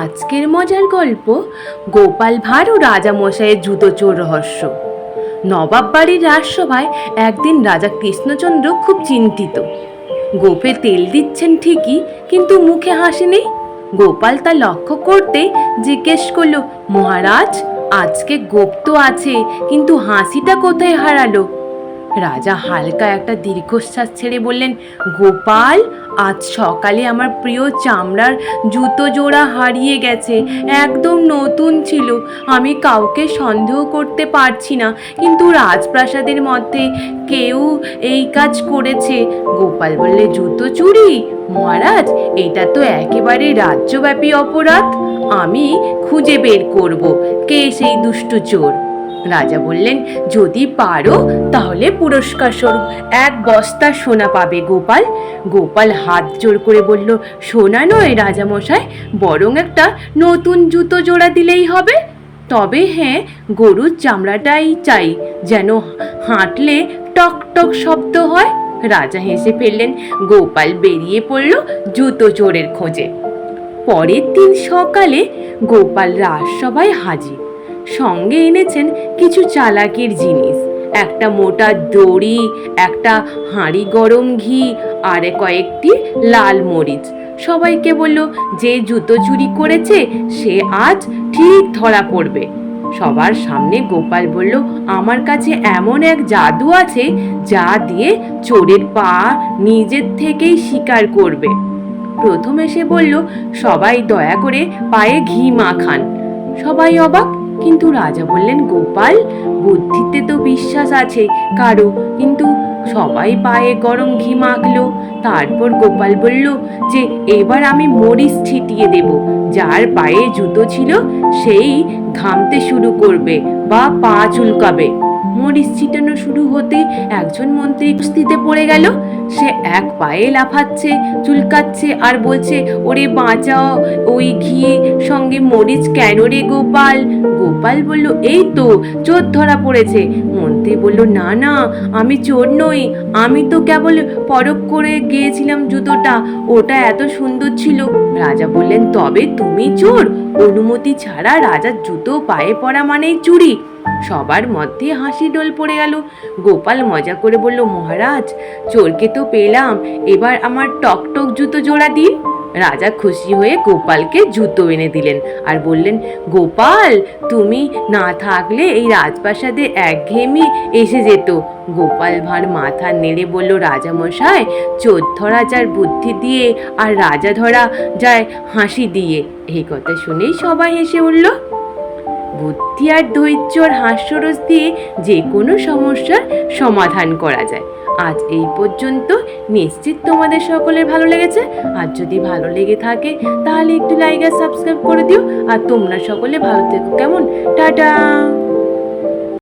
আজকের মজার গল্প গোপাল ভাঁড় ও রাজামশাইয়ের জুতো চোর রহস্য। নবাব বাড়ির রাজসভায় একদিন রাজা কৃষ্ণচন্দ্র খুব চিন্তিত। গোপে তেল দিচ্ছেন ঠিকই, কিন্তু মুখে হাসি নেই। গোপাল তা লক্ষ্য করতে জিজ্ঞেস করলো, মহারাজ, আজকে গোপ তো আছে, কিন্তু হাসিটা কোথায় হারালো? রাজা হালকা একটা দীর্ঘশ্বাস ছেড়ে বললেন, গোপাল, আজ সকালে আমার প্রিয় চামড়ার জুতো জোড়া হারিয়ে গেছে। একদম নতুন ছিল। আমি কাউকে সন্দেহ করতে পারছি না, কিন্তু রাজপ্রাসাদের মধ্যে কেউ এই কাজ করেছে। গোপাল বললে, জুতো চুরি? মহারাজ, এটা তো একেবারে রাজ্যব্যাপী অপরাধ। আমি খুঁজে বের করব কে সেই দুষ্টু চোর। রাজা বললেন, যদি পারো তাহলে পুরস্কার স্বরূপ 1 বস্তা সোনা পাবে গোপাল। গোপাল হাত জোড় করে বলল, সোনা নয় রাজামশাই, বরং একটা নতুন জুতো জোড়া দিলেই হবে। তবে হ্যাঁ, গরুর চামড়াটাই চাই, যেন হাঁটলে টক টক শব্দ হয়। রাজা হেসে ফেললেন। গোপাল বেরিয়ে পড়ল জুতো চোরের খোঁজে। পরের দিন সকালে গোপাল রাজসভায় হাজির। সঙ্গে এনেছেন কিছু চালাকির জিনিস, একটা মোটা দড়ি, একটা হাঁড়ি গরম ঘি, আর কয়েকটি লাল মরিচ। সবাইকে বলল, যে জুতো চুরি করেছে সে আজ ঠিক ধরা পড়বে। সবার সামনে গোপাল বলল, আমার কাছে এমন এক জাদু আছে যা দিয়ে চোরের পা নিজের থেকেই স্বীকার করবে। প্রথমে সে বলল, সবাই দয়া করে পায়ে ঘি মাখান। সবাই অবাক, কিন্তু রাজা বললেন, গোপাল, বুদ্ধিতে তো বিশ্বাস আছে কারো, কিন্তু সবাই পায়ে গরম ঘি মাখলো। তারপর গোপাল বলল যে এবার আমি মরিচ ছিটিয়ে দেব। যার পায়ে জুতো ছিল সেই ঘামতে শুরু করবে বা পা চুলকাবে। মরিচ ছিটানো শুরু হতে একজন মন্ত্রী কুস্তিতে পড়ে গেল। সে এক পায়ে লাফাচ্ছে, চুলকাচ্ছে আর বলছে, ওরে বাঁচাও, ওই ঘি সঙ্গে মরিচ কেন রে গোপাল? গোপাল বলল, এই তো চোর ধরা পড়েছে। মন্ত্রী বলল, না না, আমি চোর নই, আমি তো কেবল পরখ করে গিয়েছিলাম জুতোটা, ওটা এত সুন্দর ছিল। রাজা বললেন, তবে তুমি চোর? অনুমতি ছাড়া রাজার জুতো পায়ে পরা মানেই চুরি। সবার মধ্যে হাসি ঢোল পড়ে গেল। গোপাল মজা করে বলল, মহারাজ, চোরকে তো পেলাম, এবার আমার টকটক জুতো জোড়া দিন। রাজা খুশি হয়ে গোপালকে জুতো এনে দিলেন আর বললেন, গোপাল, তুমি না থাকলে এই রাজপ্রাসাদে একঘেয়েমি এসে যেত। গোপাল ভাঁড় মাথা নেড়ে বলল, রাজামশাই, চোর ধরা যায় বুদ্ধি দিয়ে, আর রাজা ধরা যায় হাসি দিয়ে। এই কথা শুনেই সবাই হেসে উঠল। বুদ্ধি আর ধৈর্য আর হাস্যরস দিয়ে যে কোনো সমস্যার সমাধান করা যায়। আজ এই পর্যন্ত। নিশ্চিত তোমাদের সকলের ভালো লেগেছে। আর যদি ভালো লেগে থাকে তাহলে একটু লাইক আর সাবস্ক্রাইব করে দিও। আর তোমরা সকলে ভালো থেকো, কেমন? টাটা।